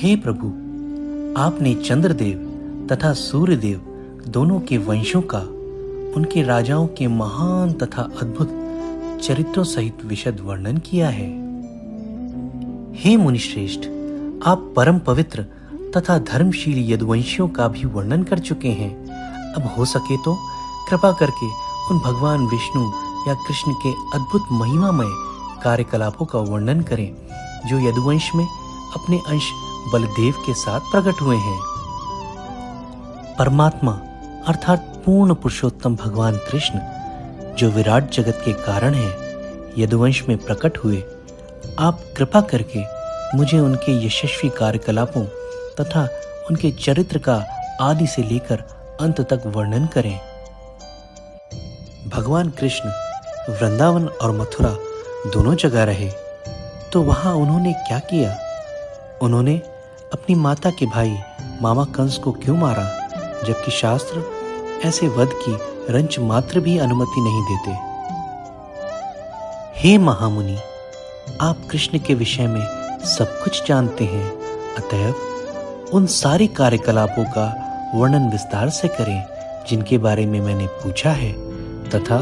हे प्रभु, आपने चंद्रदेव तथा सूर्यदेव दोनों के वंशों का, उनके राजाओं के महान तथा अद्भुत चरित्रों सहित विशद वर्णन किया है। हे मुनिश्रेष्ठ, आप परम पवित्र तथा धर्मशील यदुवंशियों का भी वर्णन कर चुके हैं। अब हो सके तो कृपा करके उन भगवान विष्णु या कृष्ण के अद्भुत महिमामय कार्यकलापों का वर्णन करें जो यदुवंश में अपने अंश बलदेव के साथ प्रकट हुए हैं। परमात्मा अर्थात पूर्ण पुरुषोत्तम भगवान कृष्ण, जो विराट जगत के कारण है, यदुवंश में प्रकट हुए। आप कृपा करके मुझे उनके यशस्वी कार्यकलापों तथा उनके चरित्र का आदि से लेकर अंत तक वर्णन करें। भगवान कृष्ण वृंदावन और मथुरा दोनों जगह रहे, तो वहां उन्होंने क्या किया? उन्होंने अपनी माता के भाई मामा कंस को क्यों मारा, जबकि शास्त्र ऐसे वध की रंच मात्र भी अनुमति नहीं देते? हे महामुनि, आप कृष्ण के विषय में सब कुछ जानते हैं, अतएव उन सारे कार्यकलापों का वर्णन विस्तार से करें जिनके बारे में मैंने पूछा है, तथा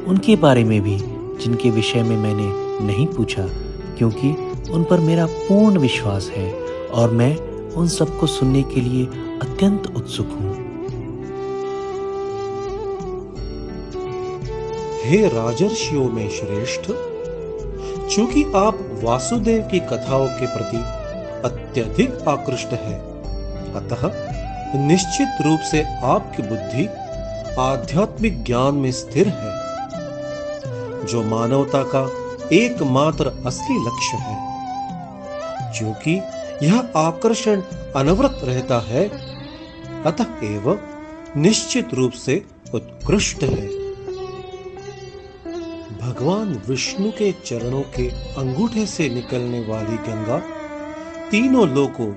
उनके बारे में भी जिनके विषय में मैंने नहीं पूछा, क्योंकि उन पर मेरा पूर्ण विश्वास है और मैं उन सबको सुनने के लिए अत्यंत उत्सुक हूँ। हे राजर्षियों में श्रेष्ठ, चूंकि आप वासुदेव की कथाओं के प्रति अत्यधिक आकृष्ट हैं, अतः निश्चित रूप से आपकी बुद्धि आध्यात्मिक ज्ञान में स्थिर है, जो मानवता का एकमात्र असली लक्ष्य है। क्योंकि यह आकर्षण अनवरत रहता है, अतएव निश्चित रूप से उत्कृष्ट है। भगवान विष्णु के चरणों के अंगूठे से निकलने वाली गंगा तीनों लोकों,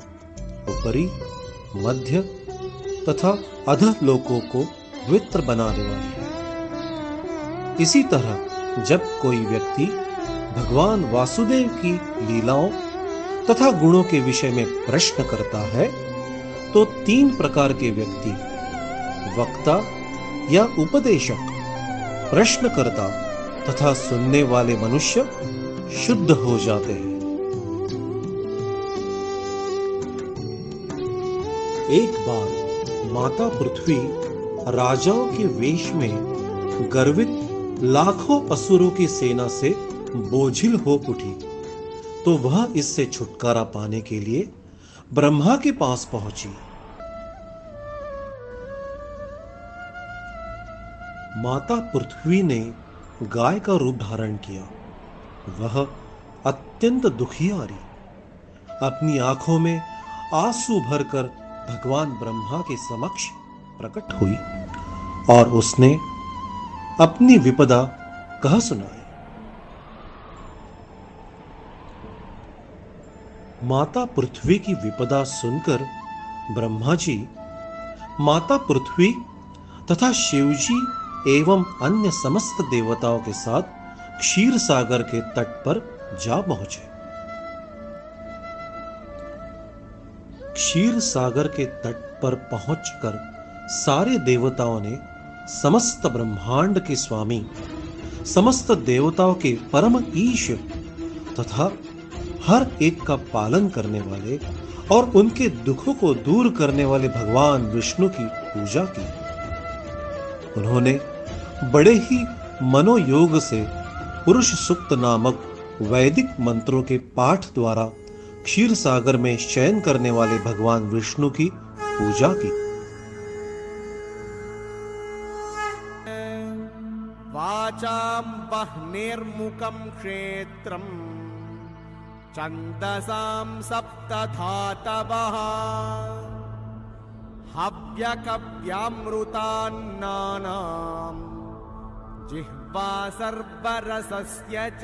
ऊपरी, मध्य तथा अधः लोकों को पवित्र बनाने वाली है। इसी तरह जब कोई व्यक्ति भगवान वासुदेव की लीलाओं तथा गुणों के विषय में प्रश्न करता है, तो तीन प्रकार के व्यक्ति, वक्ता या उपदेशक, प्रश्नकर्ता तथा सुनने वाले मनुष्य शुद्ध हो जाते हैं। एक बार माता पृथ्वी राजाओं के वेश में गर्वित लाखों असुरों की सेना से बोझिल हो उठी, तो वह इससे छुटकारा पाने के लिए ब्रह्मा के पास पहुंची। माता पृथ्वी ने गाय का रूप धारण किया। वह अत्यंत दुखियारी अपनी आंखों में आंसू भरकर भगवान ब्रह्मा के समक्ष प्रकट हुई और उसने अपनी विपदा कह सुनाई। माता पृथ्वी की विपदा सुनकर ब्रह्मा जी माता पृथ्वी तथा शिवजी एवं अन्य समस्त देवताओं के साथ क्षीर सागर के तट पर जा पहुंचे। क्षीर सागर के तट पर पहुंचकर सारे देवताओं ने समस्त ब्रह्मांड के स्वामी, समस्त देवताओं के परम ईश तथा हर एक का पालन करने वाले और उनके दुखों को दूर करने वाले भगवान विष्णु की पूजा की। उन्होंने बड़े ही मनोयोग से पुरुष सुक्त नामक वैदिक मंत्रों के पाठ द्वारा क्षीर सागर में शयन करने वाले भगवान विष्णु की पूजा की। वाचाम बह्निर्मुखम क्षेत्रम छंदसाम सप्तधातवः हव्यकव्यामृतान्नानाम् जिह्वा सर्वरसस्य च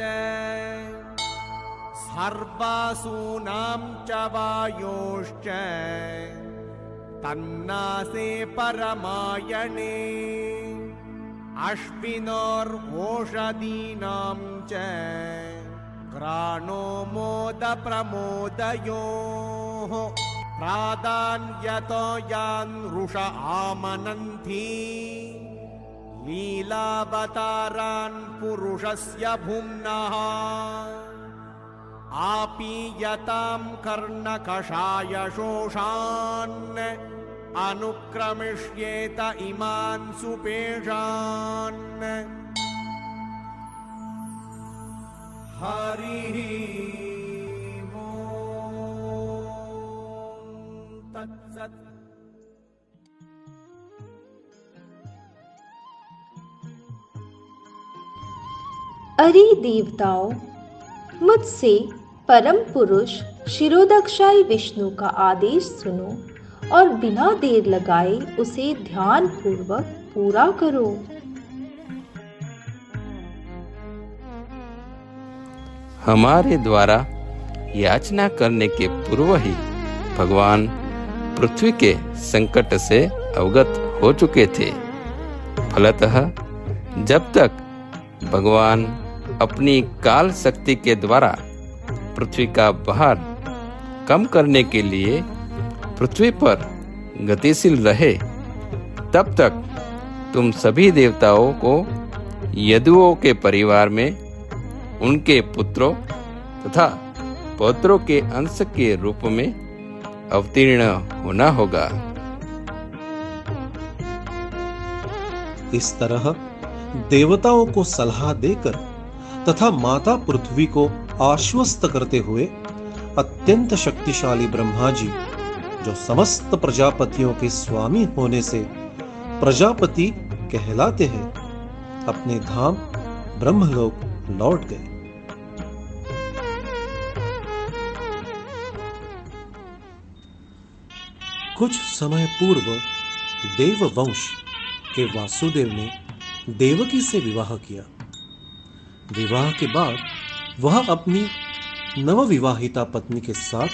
सर्वासूनां च वायोश्च तन्नासे परमायणे अश्विनोर्ओषधीनां च घ्राणो मोद प्रमोदयोः प्राधान्यतो यान् रुष आमनन्ति लीलावतारान् पुरुषस्य भुम्नः आपीयतां कर्णकषायशोषान् अनुक्रमिष्येत इमान् सुपेशान् हरिः ओम् तत्सत्। अरे देवताओं, मुझसे परम पुरुष शिरोदक्षाई विष्णु का आदेश सुनो और बिना देर लगाए उसे ध्यान पूर्वक पूरा करो। हमारे द्वारा याचना करने के पूर्व ही भगवान पृथ्वी के संकट से अवगत हो चुके थे। फलतः जब तक भगवान अपनी काल शक्ति के द्वारा पृथ्वी का भार कम करने के लिए पृथ्वी पर गतिशील रहे, तब तक तुम सभी देवताओं को यदुओं के परिवार में उनके पुत्रों तथा पौत्रों के अंश के रूप में अवतीर्ण होना होगा। इस तरह देवताओं को सलाह देकर तथा माता पृथ्वी को आश्वस्त करते हुए अत्यंत शक्तिशाली ब्रह्मा जी, जो समस्त प्रजापतियों के स्वामी होने से प्रजापति कहलाते हैं, अपने धाम ब्रह्मलोक लौट गए। कुछ समय पूर्व देववंश के वासुदेव ने देवकी से विवाह किया। विवाह के बाद वह अपनी नवविवाहिता पत्नी के साथ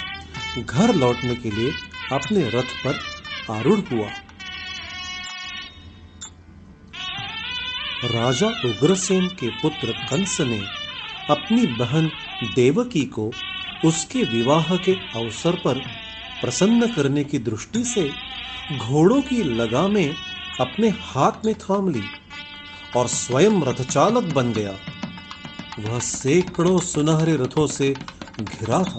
घर लौटने के लिए अपने रथ पर आरूढ़ हुआ। राजा उग्रसेन के पुत्र कंस ने अपनी बहन देवकी को उसके विवाह के अवसर पर प्रसन्न करने की दृष्टि से घोड़ों की लगामें अपने हाथ में थाम ली और स्वयं रथचालक बन गया। वह सैकड़ों सुनहरे रथों से घिरा था।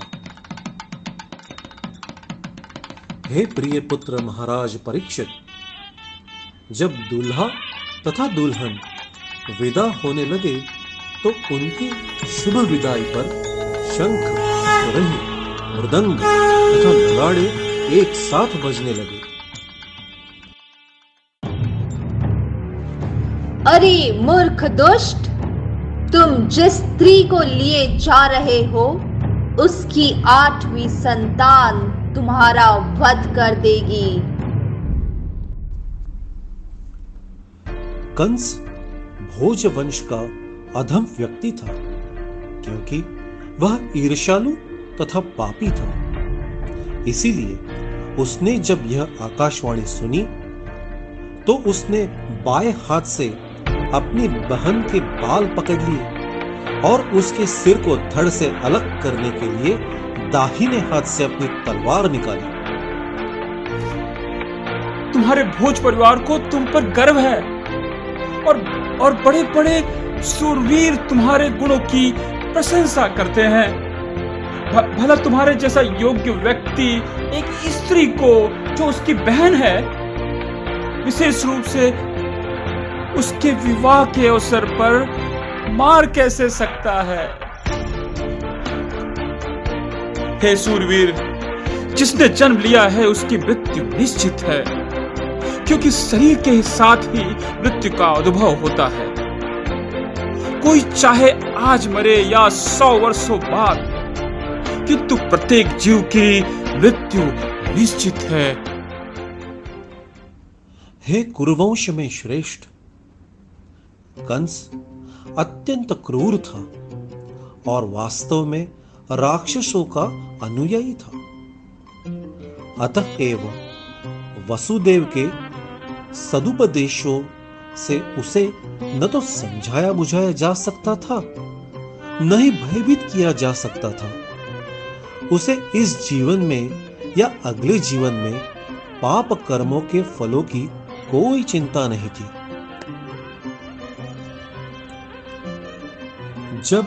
हे प्रिय पुत्र महाराज परीक्षित, जब दूल्हा तथा दुल्हन विदा होने लगे तो उनकी शुभ विदाई पर शंख, तुरही, मृदंग तथा नगाड़े एक साथ बजने लगे। अरे मूर्ख दुष्ट, तुम जिस स्त्री को लिए जा रहे हो उसकी 8वीं संतान तुम्हारा वध कर देगी। कंस भोज वंश का अधम व्यक्ति था, क्योंकि वह ईर्ष्यालु तथा पापी था। इसीलिए उसने जब यह आकाशवाणी सुनी तो उसने बाएं हाथ से अपनी बहन के बाल पकड़ लिए और उसके सिर को धड़ से अलग करने के लिए दाहिने हाथ से अपनी तलवार निकाली। तुम्हारे भोज परिवार को तुम पर गर्व है और बड़े बड़े सूरवीर तुम्हारे गुणों की प्रशंसा करते हैं। भला तुम्हारे जैसा योग्य व्यक्ति एक स्त्री को, जो उसकी बहन है, विशेष रूप से उसके विवाह के अवसर पर मार कैसे सकता है? हे सूरवीर, जिसने जन्म लिया है उसकी मृत्यु निश्चित है, क्योंकि शरीर के साथ ही मृत्यु का अनुभव होता है। कोई चाहे आज मरे या 100 वर्षों बाद, किंतु प्रत्येक जीव की मृत्यु निश्चित है। हे कुरुवंश में श्रेष्ठ, कंस अत्यंत क्रूर था और वास्तव में राक्षसों का अनुयायी था। अतएव वसुदेव के सदुपदेशों से उसे न तो समझाया बुझाया जा सकता था नहीं भयभीत किया जा सकता था। उसे इस जीवन में या अगले जीवन में पाप कर्मों के फलों की कोई चिंता नहीं थी। जब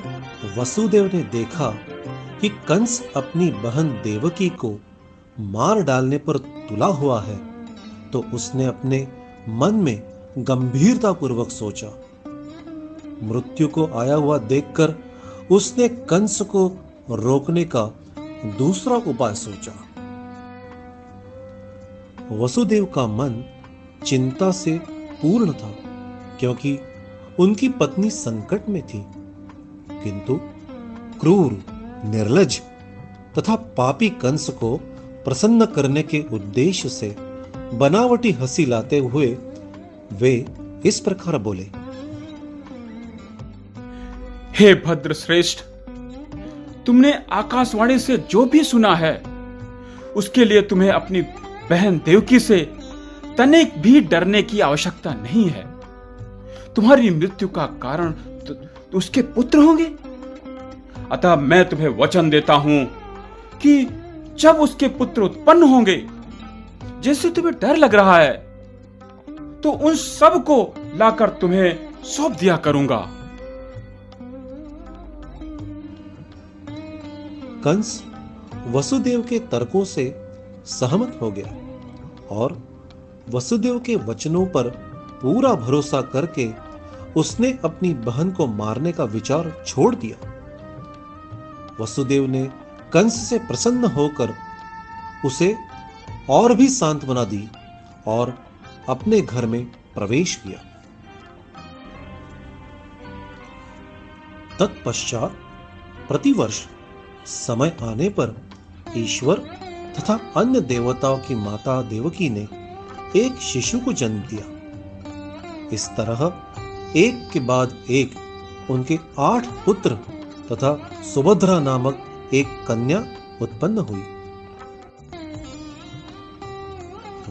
वसुदेव ने देखा कि कंस अपनी बहन देवकी को मार डालने पर तुला हुआ है, तो उसने अपने मन में गंभीरता पूर्वक सोचा। मृत्यु को आया हुआ देखकर उसने कंस को रोकने का दूसरा उपाय सोचा। वसुदेव का मन चिंता से पूर्ण था, क्योंकि उनकी पत्नी संकट में थी। किंतु क्रूर, निर्लज्ज तथा पापी कंस को प्रसन्न करने के उद्देश्य से बनावटी हंसी लाते हुए वे इस प्रकार बोले। हे भद्र श्रेष्ठ, तुमने आकाशवाणी से जो भी सुना है उसके लिए तुम्हें अपनी बहन देवकी से तनिक भी डरने की आवश्यकता नहीं है। तुम्हारी मृत्यु का कारण तो उसके पुत्र होंगे। अतः मैं तुम्हें वचन देता हूं कि जब उसके पुत्र उत्पन्न होंगे, जैसे तुम्हें डर लग रहा है, तो उन सब को लाकर तुम्हें सौंप दिया करूंगा। कंस वसुदेव के तर्कों से सहमत हो गया और वसुदेव के वचनों पर पूरा भरोसा करके उसने अपनी बहन को मारने का विचार छोड़ दिया। वसुदेव ने कंस से प्रसन्न होकर उसे और भी सांत्वना दी और अपने घर में प्रवेश किया। तत्पश्चात प्रतिवर्ष समय आने पर ईश्वर तथा अन्य देवताओं की माता देवकी ने एक शिशु को जन्म दिया। इस तरह एक के बाद एक उनके 8 पुत्र तथा सुभद्रा नामक एक कन्या उत्पन्न हुई।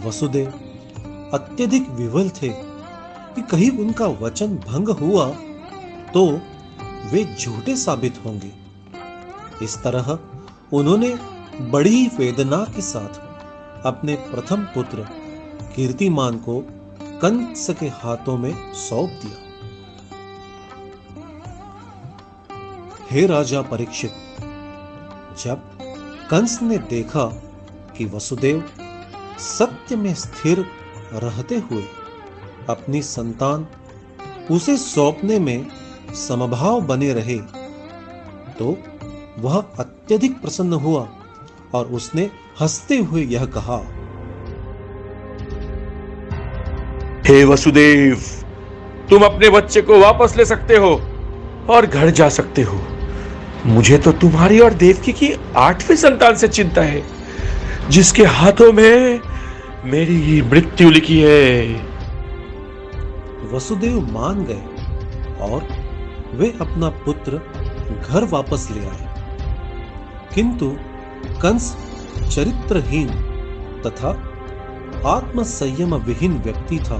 वसुदेव अत्यधिक विवल थे कि कहीं उनका वचन भंग हुआ तो वे झूठे साबित होंगे। इस तरह उन्होंने बड़ी वेदना के साथ अपने प्रथम पुत्र कीर्तिमान को कंस के हाथों में सौंप दिया। हे राजा परीक्षित, जब कंस ने देखा कि वसुदेव सत्य में स्थिर रहते हुए अपनी संतान उसे सौंपने में समभाव बने रहे, तो वह अत्यधिक प्रसन्न हुआ और उसने हंसते हुए यह कहा। हे वसुदेव, तुम अपने बच्चे को वापस ले सकते हो और घर जा सकते हो। मुझे तो तुम्हारी और देवकी की 8वीं संतान से चिंता है, जिसके हाथों में मेरी मृत्यु लिखी है। वसुदेव मान गए और वे अपना पुत्र घर वापस ले आए। किंतु कंस चरित्रहीन तथा आत्म संयम विहीन व्यक्ति था।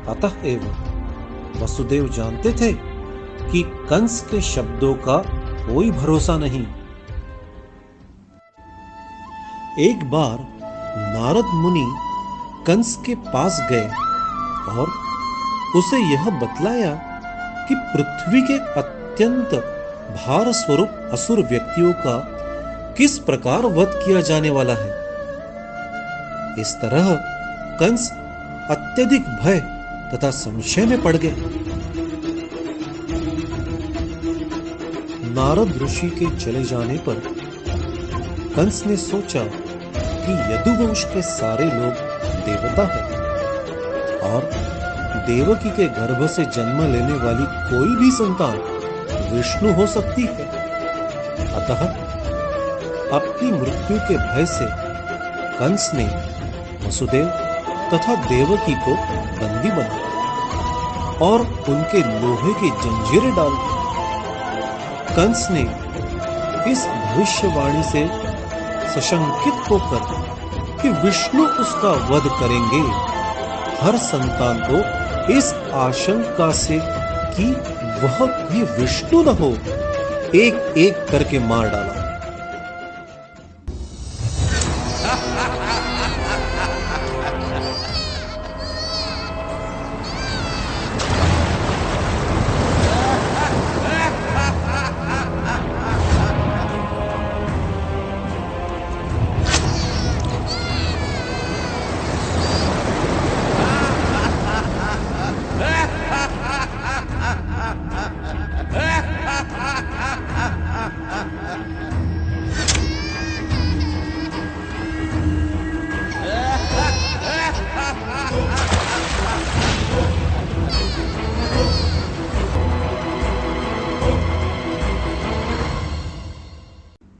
अतः एवं वसुदेव जानते थे कि कंस के शब्दों का कोई भरोसा नहीं। एक बार नारद मुनि कंस के पास गए और उसे यह बतलाया कि पृथ्वी के अत्यंत भार स्वरूप असुर व्यक्तियों का किस प्रकार वध किया जाने वाला है। इस तरह कंस अत्यधिक भय तथा संशय में पड़ गए। नारद ऋषि के चले जाने पर कंस ने सोचा कि यदुवंश के सारे लोग देवता हैं और देवकी के गर्भ से जन्म लेने वाली कोई भी संतान विष्णु हो सकती है। अतः अपनी मृत्यु के भय से कंस ने वसुदेव तथा देवकी को बंदी बनाया और उनके लोहे की जंजीरें डाल दी। कंस ने इस भविष्यवाणी से सशंकित होकर कि विष्णु उसका वध करेंगे, हर संतान को इस आशंका से कि वह भी विष्णु न हो एक एक करके मार डाला।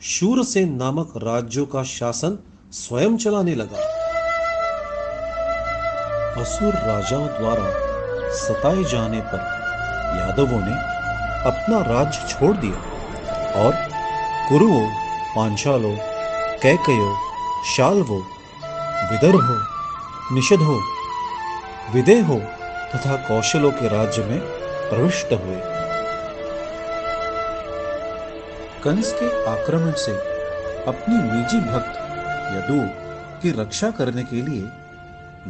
शूरसेन नामक राज्यों का शासन स्वयं चलाने लगा। असुर राजाओं द्वारा सताए जाने पर यादवों ने अपना राज्य छोड़ दिया और कुरुओं, पांचालों, कैकयों, शाल्वों, विदर्भों, निषधों, विदेहों तथा कौशलों के राज्य में प्रविष्ट हुए। कंस के आक्रमण से अपनी निजी भक्त यदु की रक्षा करने के लिए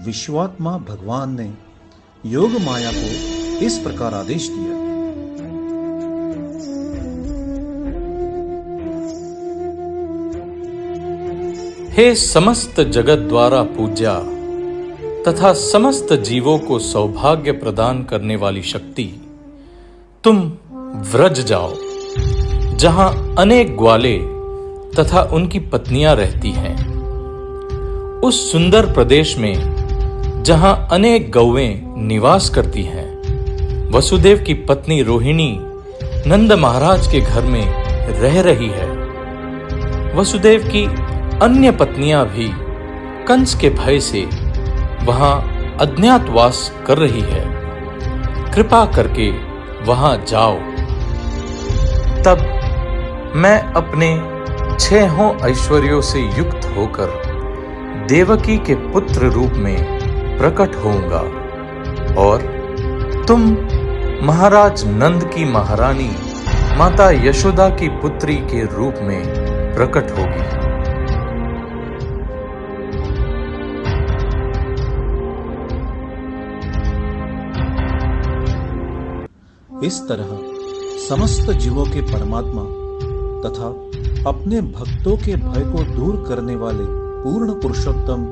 विश्वात्मा भगवान ने योग माया को इस प्रकार आदेश दिया। हे समस्त जगत द्वारा पूज्या तथा समस्त जीवों को सौभाग्य प्रदान करने वाली शक्ति, तुम व्रज जाओ जहां अनेक ग्वाले तथा उनकी पत्नियां रहती हैं। उस सुंदर प्रदेश में जहां अनेक गौएं निवास करती हैं, वसुदेव की पत्नी रोहिणी नंद महाराज के घर में रह रही है। वसुदेव की अन्य पत्नियां भी कंस के भय से वहां अज्ञातवास कर रही है। कृपा करके वहां जाओ। तब मैं अपने 6 ऐश्वर्यों से युक्त होकर देवकी के पुत्र रूप में प्रकट होऊंगा और तुम महाराज नंद की महारानी माता यशोदा की पुत्री के रूप में प्रकट होगी। इस तरह समस्त जीवों के परमात्मा तथा अपने भक्तों के भय को दूर करने वाले पूर्ण पुरुषोत्तम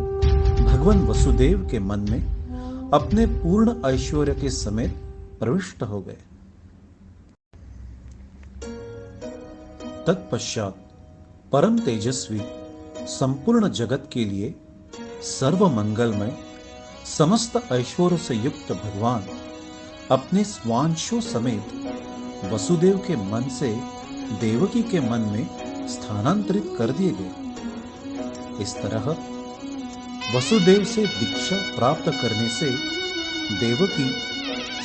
भगवान वसुदेव के मन में अपने पूर्ण ऐश्वर्य के समेत प्रविष्ट हो गए। तत्पश्चात परम तेजस्वी संपूर्ण जगत के लिए सर्व मंगलमय समस्त ऐश्वर्य से युक्त भगवान अपने स्वांशों समेत वसुदेव के मन से देवकी के मन में स्थानांतरित कर दिए गए। इस तरह वसुदेव से दीक्षा प्राप्त करने से देवकी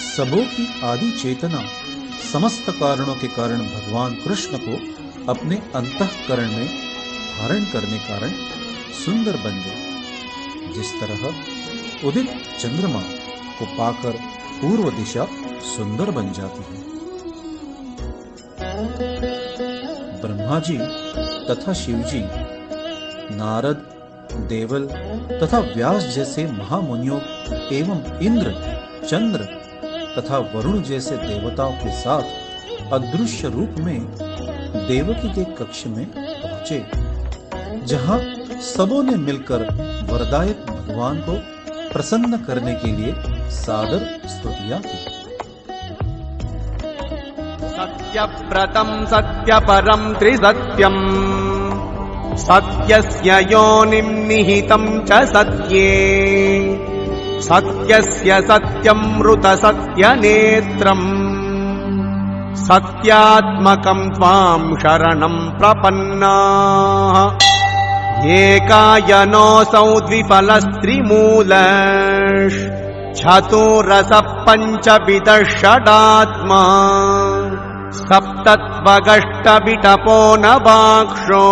सबों की आदि चेतना समस्त कारणों के कारण भगवान कृष्ण को अपने अंतःकरण में धारण करने कारण सुंदर बन गई। जिस तरह उदित चंद्रमा को पाकर पूर्व दिशा सुंदर बन जाती है। ब्रह्मा जी तथा शिव जी, नारद, देवल तथा व्यास जैसे महामुनियों एवं इंद्र, चंद्र तथा वरुण जैसे देवताओं के साथ अदृश्य रूप में देवकी के कक्ष में पहुंचे, जहां सबों ने मिलकर वरदायक भगवान को प्रसन्न करने के लिए सादर स्तुतियां की। सत्यव्रतं सत्यपरं त्रिसत्यम् सत्यस्य योनिं निहितं च सत्ये सत्यस्य सत्यमृत सत्यनेत्रम् सत्यात्मकं त्वां शरणं प्रपन्नाः एकायनोऽसौ द्विफलस्त्रिमूलश् चतुरसः पञ्चविधः षडात्मा सप्तत्वगष्टविटपो नवाक्षो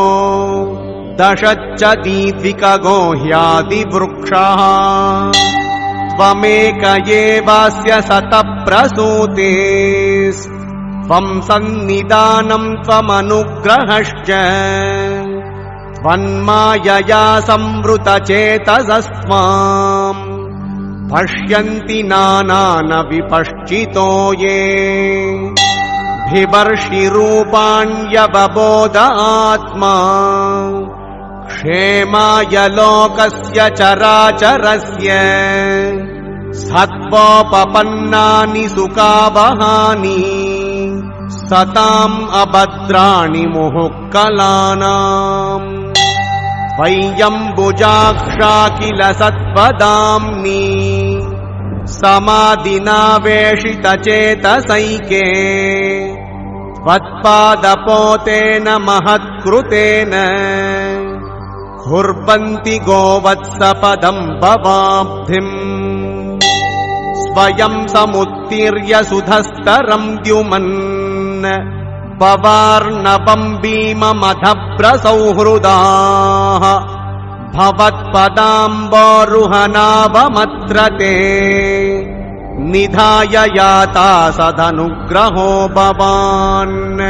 दशच्च दीद्विकगो ह्यादिवृक्षः त्वमेक एवास्य शतप्रसूतिस् त्वं सन्निधानं त्वमनुग्रहश्च त्वन्मायया संवृतचेतसस्त्वाम् पश्यन्ति नानान विपश्चितो ये बिभर्षिरूपाण्यवबोध आत्मा क्षेमाय लोकस्य चराचरस्य सत्त्वोपपन्नानि सुखावहानि सताम् अभद्राणि मुहुः-कलानाम् त्वय्यम्बुजाक्षा किल सत्त्वदाम्नि समाधिनावेशितचेतसैके त्वत्पादपोतेन महत्कृतेन कुर्वन्ति गोवत्सपदम् भवाब्धिम् स्वयं समुत्तीर्य सुधस्तरम् द्युमन् पवार्णवम् भीममधभ्रसौहृदाः भवत्पदाम्बोरुहनावमत्र ते निधाय याता सदनुग्रहो भवान्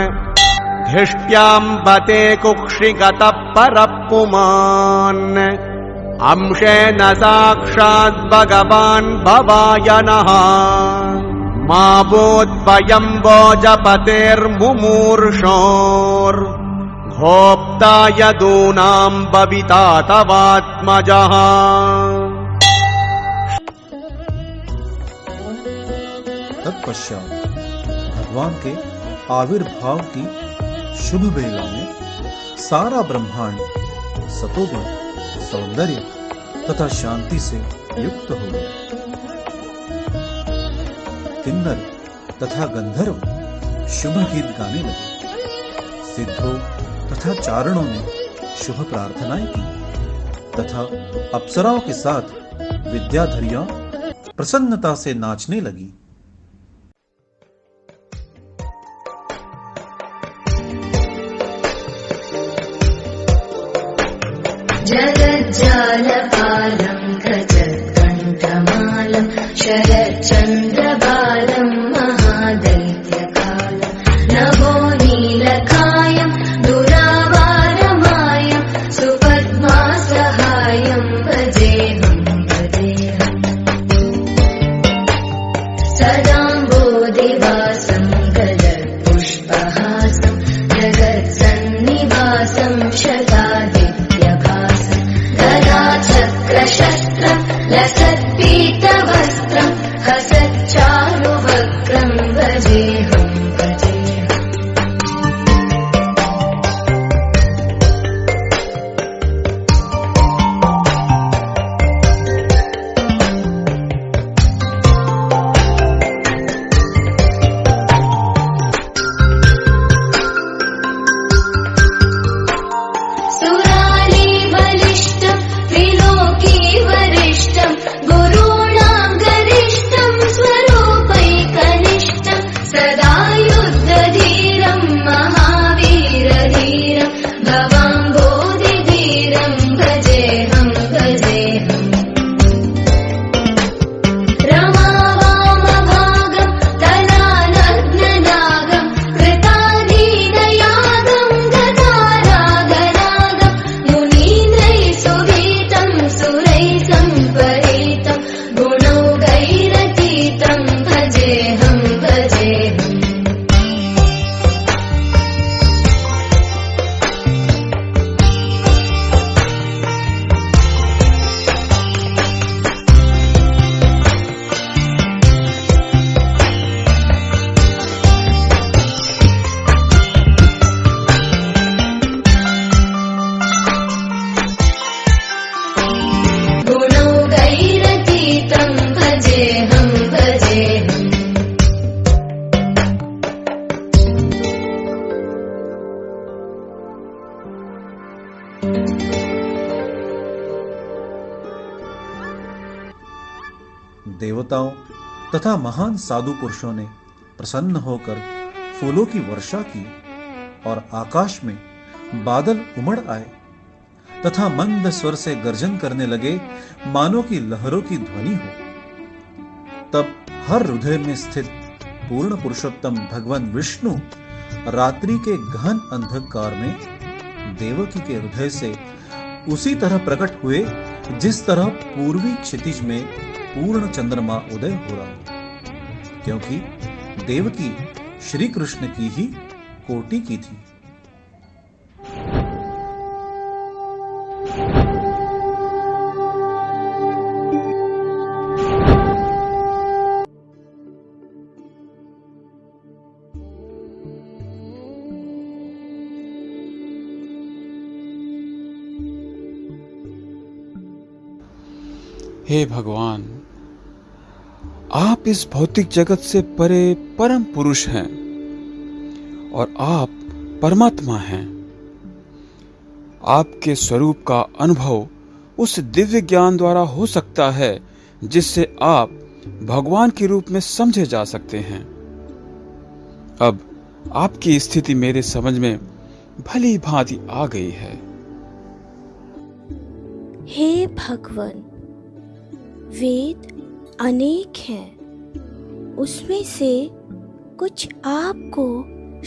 धिष्ट्याम्बते कुक्षिगतः परः पुमान् अंशेन साक्षात् भगवान् भवाय नः मा बोद्भयं भोजपतेर्मुमूर्षोर् भोक्ता यदूनां बविता तवात्मजः। तत्पश्चात भगवान के आविर्भाव की शुभ वेला में सारा ब्रह्मांड सतोगुण, सौंदर्य तथा शांति से युक्त हो गया। किन्नर तथा गंधर्व शुभ गीत गाने लगे। सिद्धों तथा चारणों ने शुभ प्रार्थनाएं की तथा अप्सराओं के साथ विद्याधरियां प्रसन्नता से नाचने लगी। जगज्जालपालं गजत्कण्ठमालं शरच्चन्द्रबालं महादैत्यकालं नभो नीलकायं दुरावारमायं सुपद्मासहायं भजेऽहं सदाम्बोधिवासं गलत्पुष्पहासं जगत्सन्निवासं शतादित्यभासं गदाचक्रशस्त्रं लसत्पीतवस्त्रं हसच्चारुवक्त्रं भजेऽहं देवताओं तथा महान साधु पुरुषों ने प्रसन्न होकर फूलों की वर्षा की और आकाश में बादल उमड़ आए तथा मंद स्वर से गर्जन करने लगे मानो की लहरों की ध्वनि हो। तब हर हृदय में स्थित पूर्ण पुरुषोत्तम भगवान विष्णु रात्रि के गहन अंधकार में देवकी के हृदय से उसी तरह प्रकट हुए जिस तरह पूर्वी क्षितिज में पूर्ण चंद्रमा उदय हो रहा हो, क्योंकि देवकी श्री कृष्ण की ही कोटि की थी। हे भगवान, आप इस भौतिक जगत से परे परम पुरुष हैं और आप परमात्मा हैं। आपके स्वरूप का अनुभव उस दिव्य ज्ञान द्वारा हो सकता है जिससे आप भगवान के रूप में समझे जा सकते हैं। अब आपकी स्थिति मेरे समझ में भली भांति आ गई है। हे भगवान, वेद अनेक हैं, उसमें से कुछ आपको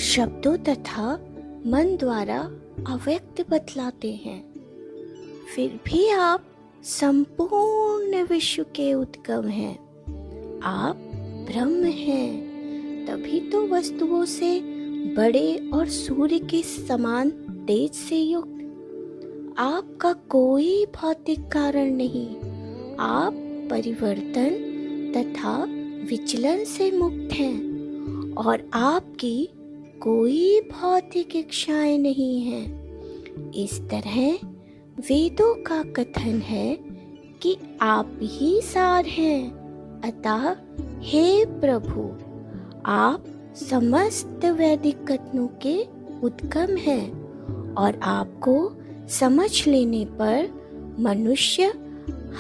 शब्दों तथा मन द्वारा अव्यक्त बतलाते हैं, फिर भी आप संपूर्ण विश्व के उद्गम हैं। आप ब्रह्म हैं, तभी तो वस्तुओं से बड़े और सूर्य के समान तेज से युक्त। आपका कोई भौतिक कारण नहीं, आप परिवर्तन तथा विचलन से मुक्त हैं और आपकी कोई भौतिक इच्छाएं नहीं हैं। इस तरह वेदों का कथन है कि आप ही सार हैं। अतः हे प्रभु, आप समस्त वैदिक कथनों के उद्गम हैं और आपको समझ लेने पर मनुष्य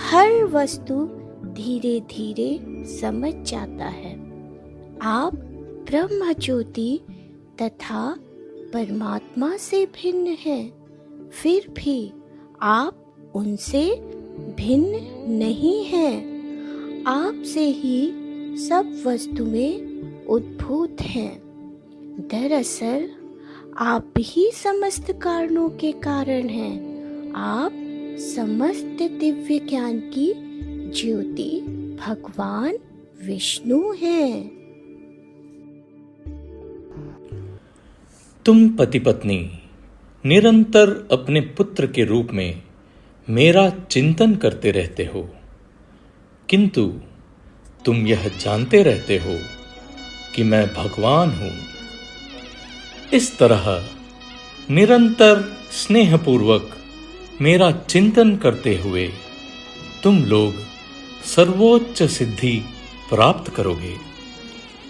हर वस्तु धीरे धीरे समझ जाता है। आप ब्रह्म ज्योति तथा परमात्मा से भिन्न हैं, फिर भी आप उनसे भिन्न नहीं हैं। आपसे ही सब वस्तुएं उद्भूत हैं। दरअसल आप ही समस्त कारणों के कारण हैं। आप समस्त दिव्य ज्ञान की ज्योति भगवान विष्णु हैं। तुम पति पत्नी निरंतर अपने पुत्र के रूप में मेरा चिंतन करते रहते हो, किंतु तुम यह जानते रहते हो कि मैं भगवान हूं। इस तरह निरंतर स्नेहपूर्वक मेरा चिंतन करते हुए तुम लोग सर्वोच्च सिद्धि प्राप्त करोगे,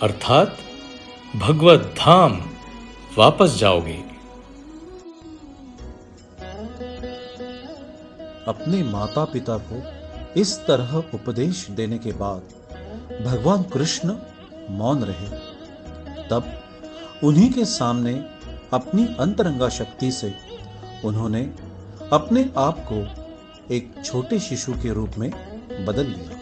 अर्थात भगवत धाम वापस जाओगे। अपने माता पिता को इस तरह उपदेश देने के बाद भगवान कृष्ण मौन रहे। तब उन्हीं के सामने अपनी अंतरंगा शक्ति से उन्होंने अपने आप को एक छोटे शिशु के रूप में बदल लिया।